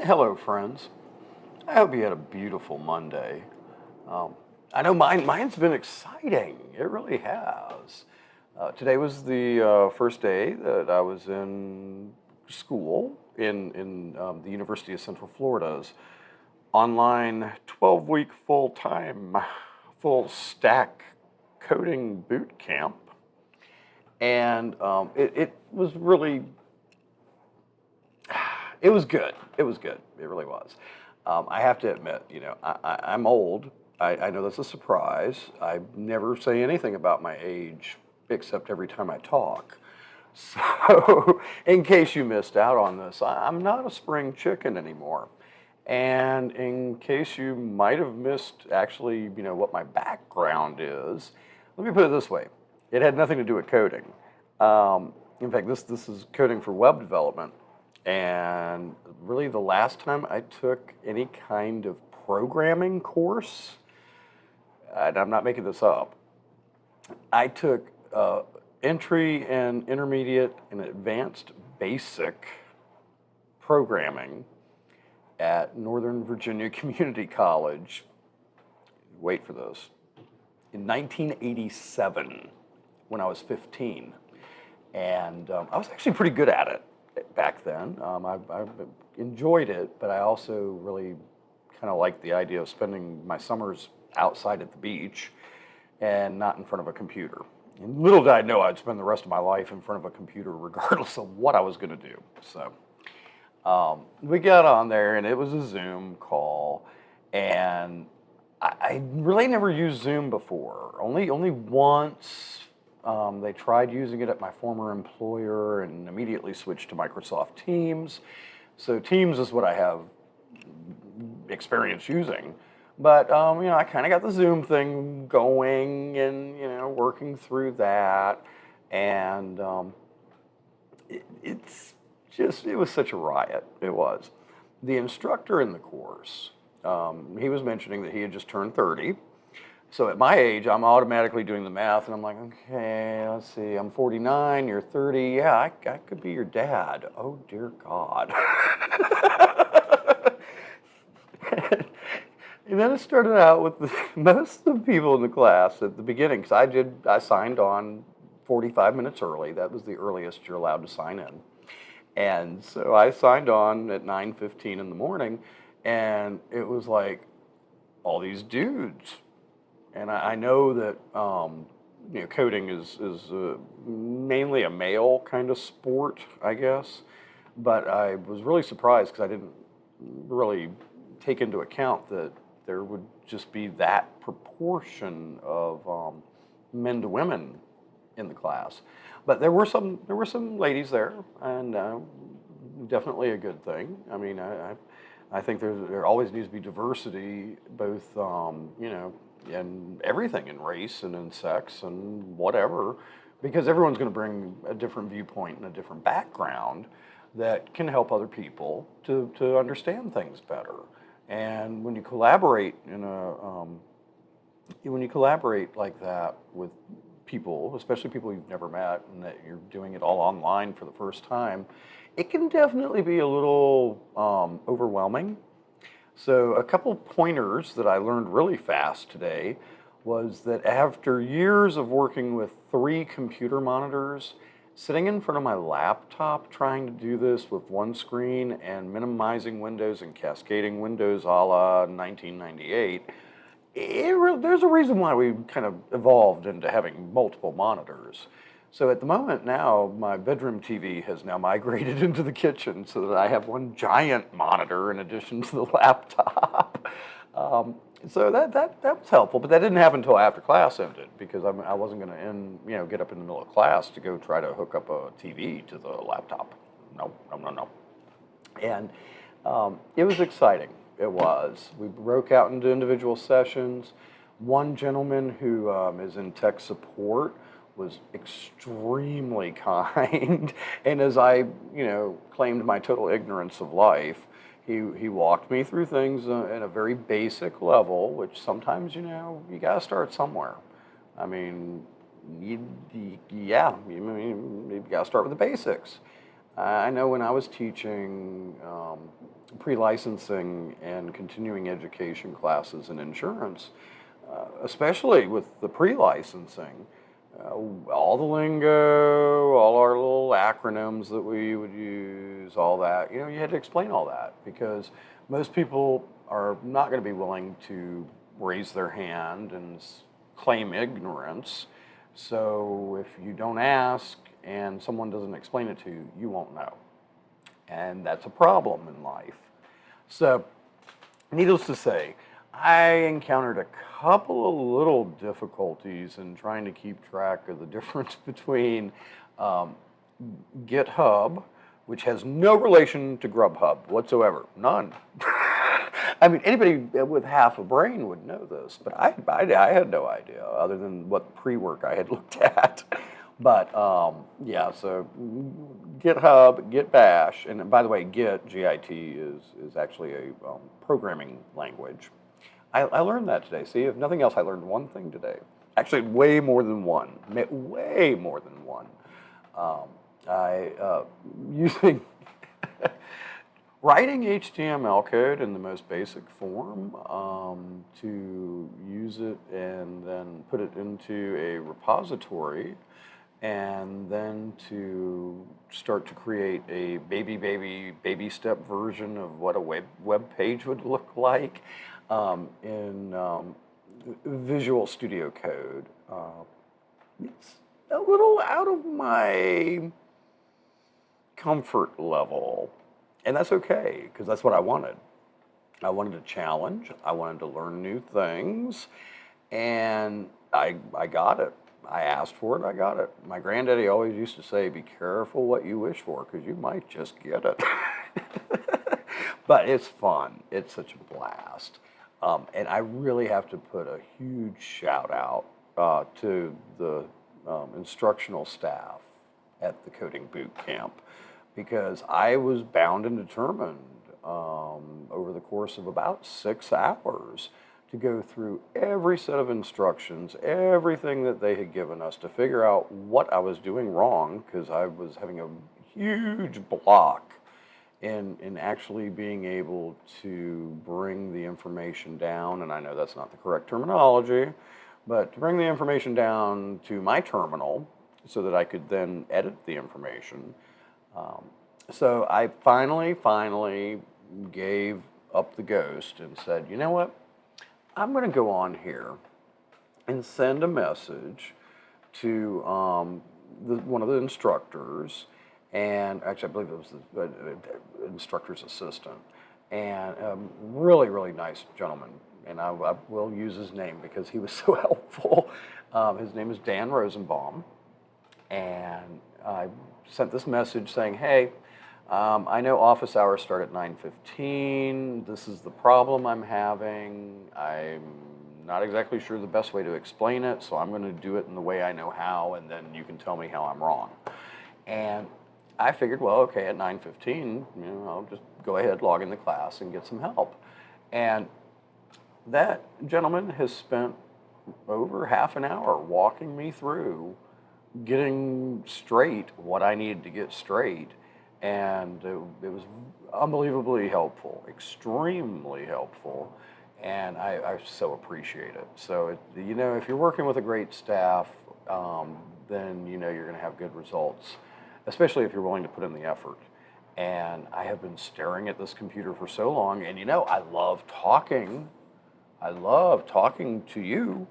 Hello, friends. I hope you had a beautiful Monday. Um, I know mine's been exciting. It really has. Today was the first day that I was in school in the University of Central Florida's online 12-week full-time, full stack coding boot camp. And it was really it was good. It was good. It really was. I have to admit, I'm old. I know that's a surprise. I never say anything about my age except every time I talk. So, in case you missed out on this, I'm not a spring chicken anymore. And in case you might have missed actually, what my background is, let me put it this way. It had nothing to do with coding. In fact, this is coding for web development. And really, the last time I took any kind of programming course, and I'm not making this up, I took entry and intermediate and advanced basic programming at Northern Virginia Community College. Wait for this. In 1987, when I was 15. And I was actually pretty good at it back then. I enjoyed it, but I also really kind of liked the idea of spending my summers outside at the beach and not in front of a computer. And little did I know I'd spend the rest of my life in front of a computer regardless of what I was going to do. So we got on there, and it was a Zoom call, and I really never used Zoom before. Only once. They tried using it at my former employer and immediately switched to Microsoft Teams. So Teams is what I have experience using. But I kind of got the Zoom thing going and working through that, and it was such a riot. It was. The instructor in the course, he was mentioning that he had just turned 30. So at my age, I'm automatically doing the math, and I'm like, okay, let's see, I'm 49, you're 30. Yeah, I could be your dad. Oh, dear God. And then it started out with most of the people in the class at the beginning, because I signed on 45 minutes early. That was the earliest you're allowed to sign in. And so I signed on at 9:15 in the morning, and it was like all these dudes. And I know that coding is mainly a male kind of sport, I guess. But I was really surprised because I didn't really take into account that there would just be that proportion of men to women in the class. But there were some ladies there, and definitely a good thing. I mean, I think there always needs to be diversity, both in everything, in race and in sex and whatever, because everyone's going to bring a different viewpoint and a different background that can help other people to understand things better. And when you collaborate like that with people, especially people you've never met, and that you're doing it all online for the first time, it can definitely be a little overwhelming. So a couple pointers that I learned really fast today was that after years of working with 3 computer monitors, sitting in front of my laptop trying to do this with one screen and minimizing windows and cascading windows a la 1998, there's a reason why we kind of evolved into having multiple monitors. So at the moment now, my bedroom TV has now migrated into the kitchen so that I have one giant monitor in addition to the laptop. So that was helpful, but that didn't happen until after class ended because I wasn't going to get up in the middle of class to go try to hook up a TV to the laptop. No. And it was exciting. It was. We broke out into individual sessions. One gentleman who is in tech support was extremely kind, and as I, claimed my total ignorance of life, he walked me through things at a very basic level, which sometimes, you got to start somewhere. I mean, you got to start with the basics. I know when I was teaching pre-licensing and continuing education classes in insurance, especially with the pre-licensing, all the lingo, all our little acronyms that we would use, all that, you had to explain all that because most people are not going to be willing to raise their hand and claim ignorance. So if you don't ask and someone doesn't explain it to you, you won't know. And that's a problem in life. So, needless to say, I encountered a couple of little difficulties in trying to keep track of the difference between GitHub, which has no relation to Grubhub whatsoever, none. I mean, anybody with half a brain would know this, but I had no idea other than what pre-work I had looked at. But yeah, so GitHub, Git Bash, and by the way, Git, G-I-T, is actually a programming language. I learned that today. See, if nothing else, I learned one thing today. Actually, way more than one. Way more than one. Using writing HTML code in the most basic form to use it and then put it into a repository and then to start to create a baby step version of what a web page would look like in Visual Studio Code. It's a little out of my comfort level. And that's okay, because that's what I wanted. I wanted a challenge. I wanted to learn new things. And I got it. I asked for it, I got it. My granddaddy always used to say, be careful what you wish for, because you might just get it. But it's fun. It's such a blast. And I really have to put a huge shout out to the instructional staff at the Coding Bootcamp, because I was bound and determined over the course of about 6 hours to go through every set of instructions, everything that they had given us to figure out what I was doing wrong, because I was having a huge block in actually being able to bring the information down, and I know that's not the correct terminology, but to bring the information down to my terminal so that I could then edit the information. So I finally gave up the ghost and said, you know what? I'm going to go on here and send a message to one of the instructors, and actually I believe it was the instructor's assistant, and a really nice gentleman, and I will use his name because he was so helpful. His name is Dan Rosenbaum, and I sent this message saying, hey, I know office hours start at 9:15. This is the problem I'm having. I'm not exactly sure the best way to explain it, so I'm going to do it in the way I know how, and then you can tell me how I'm wrong. And I figured, well, okay, at 9:15, I'll just go ahead, log in the class, and get some help. And that gentleman has spent over half an hour walking me through getting straight what I needed to get straight. And it was unbelievably helpful, extremely helpful, and I so appreciate it. So, if you're working with a great staff, then you're going to have good results, especially if you're willing to put in the effort. And I have been staring at this computer for so long, and I love talking. I love talking to you,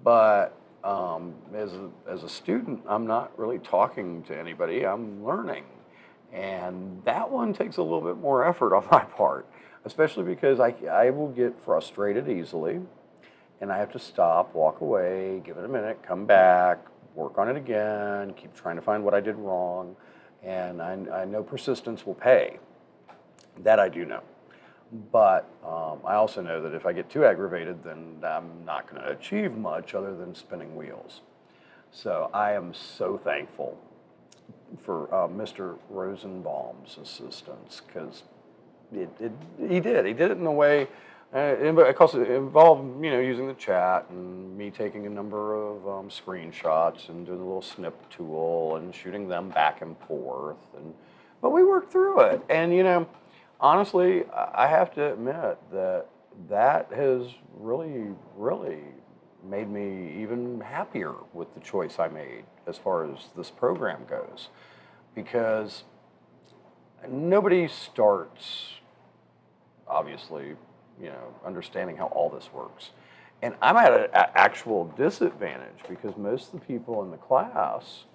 but as a student, I'm not really talking to anybody. I'm learning. And that one takes a little bit more effort on my part, especially because I will get frustrated easily, and I have to stop, walk away, give it a minute, come back, work on it again, keep trying to find what I did wrong, and I know persistence will pay. That I do know. But I also know that if I get too aggravated, then I'm not going to achieve much other than spinning wheels. So I am so thankful for Mr. Rosenbaum's assistance, because he did it in a way Of course, it involved, using the chat and me taking a number of screenshots and doing a little snip tool and shooting them back and forth. But we worked through it. And, honestly, I have to admit that has really, really made me even happier with the choice I made as far as this program goes. Because nobody starts, obviously, understanding how all this works. And I'm at an actual disadvantage because most of the people in the class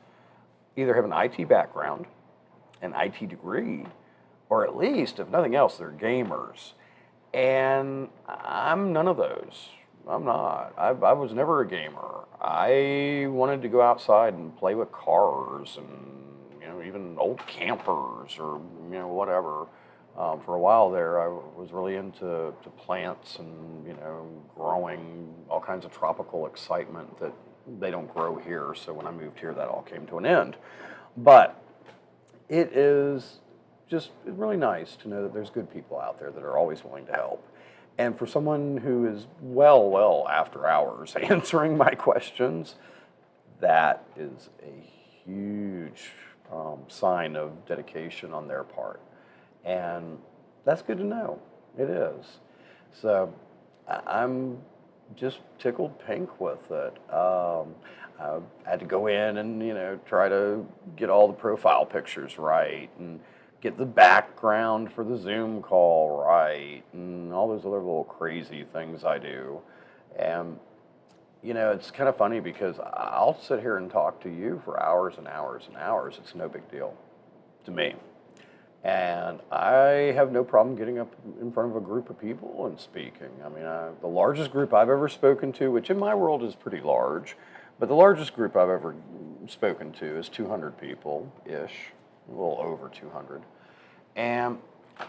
either have an IT background, an IT degree, or at least, if nothing else, they're gamers. And I'm none of those. I'm not. I was never a gamer. I wanted to go outside and play with cars and, even old campers or, whatever. For a while there, I was really into plants and, growing all kinds of tropical excitement that they don't grow here. So when I moved here, that all came to an end. But it is just really nice to know that there's good people out there that are always willing to help. And for someone who is well after hours answering my questions, that is a huge sign of dedication on their part. And that's good to know. It is. So I'm just tickled pink with it. I had to go in and, try to get all the profile pictures right and get the background for the Zoom call right and all those other little crazy things I do. And, it's kind of funny because I'll sit here and talk to you for hours and hours and hours. It's no big deal to me. And I have no problem getting up in front of a group of people and speaking. I mean, the largest group I've ever spoken to, which in my world is pretty large, but the largest group I've ever spoken to is 200 people-ish, a little over 200. And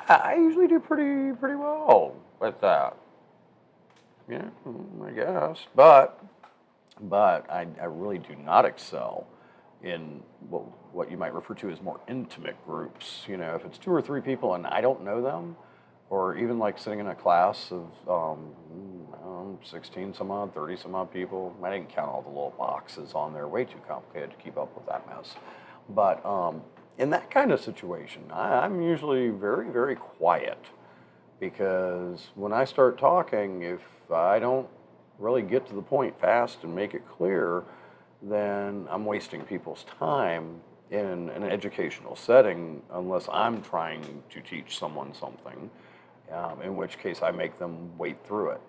I usually do pretty well with that. Yeah, I guess. But I really do not excel in what you might refer to as more intimate groups. If it's 2 or 3 people and I don't know them, or even like sitting in a class of 16 some odd, 30 some odd people, I didn't count all the little boxes on there, way too complicated to keep up with that mess. But in that kind of situation, I'm usually very quiet, because when I start talking, if I don't really get to the point fast and make it clear, then I'm wasting people's time in an educational setting unless I'm trying to teach someone something, in which case I make them wait through it.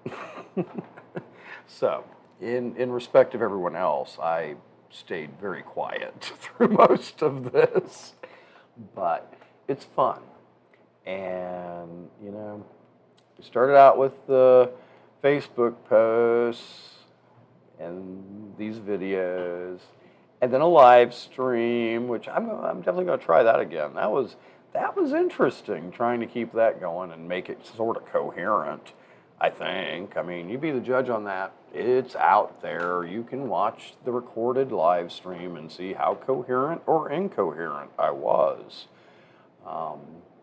So, in respect of everyone else, I stayed very quiet through most of this, but it's fun. And, we started out with the Facebook posts and these videos, and then a live stream, which I'm definitely going to try that again. That was interesting, trying to keep that going and make it sort of coherent, I think. I mean, you be the judge on that. It's out there. You can watch the recorded live stream and see how coherent or incoherent I was.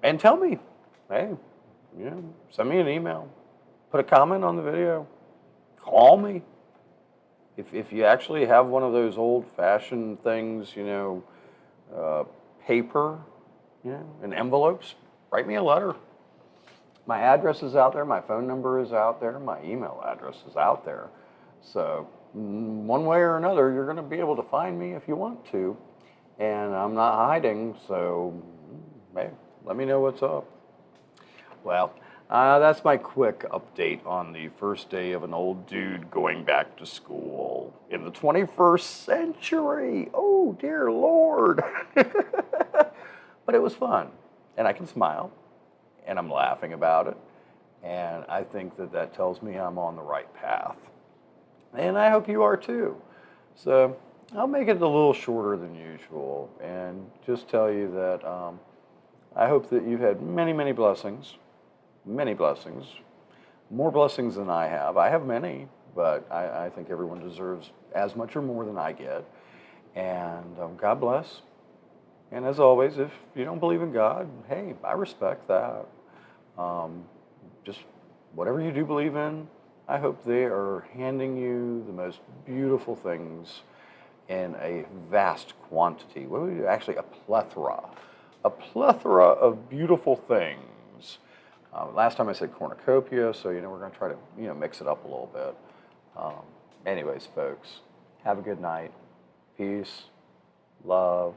And tell me, hey, send me an email, put a comment on the video, call me. If you actually have one of those old-fashioned things, paper, and envelopes, write me a letter. My address is out there, my phone number is out there, my email address is out there. So one way or another, you're going to be able to find me if you want to. And I'm not hiding, so hey, let me know what's up. Well, that's my quick update on the first day of an old dude going back to school in the 21st century. Oh, dear Lord. But it was fun, and I can smile, and I'm laughing about it, and I think that tells me I'm on the right path. And I hope you are too. So I'll make it a little shorter than usual and just tell you that I hope that you've had many blessings. Many blessings, more blessings than I have. I have many, but I think everyone deserves as much or more than I get. And God bless. And as always, if you don't believe in God, hey, I respect that. Just whatever you do believe in, I hope they are handing you the most beautiful things in a vast quantity. What would you, actually, a plethora of beautiful things. Last time I said cornucopia, so we're going to try to mix it up a little bit. Anyways, folks, have a good night. Peace, love,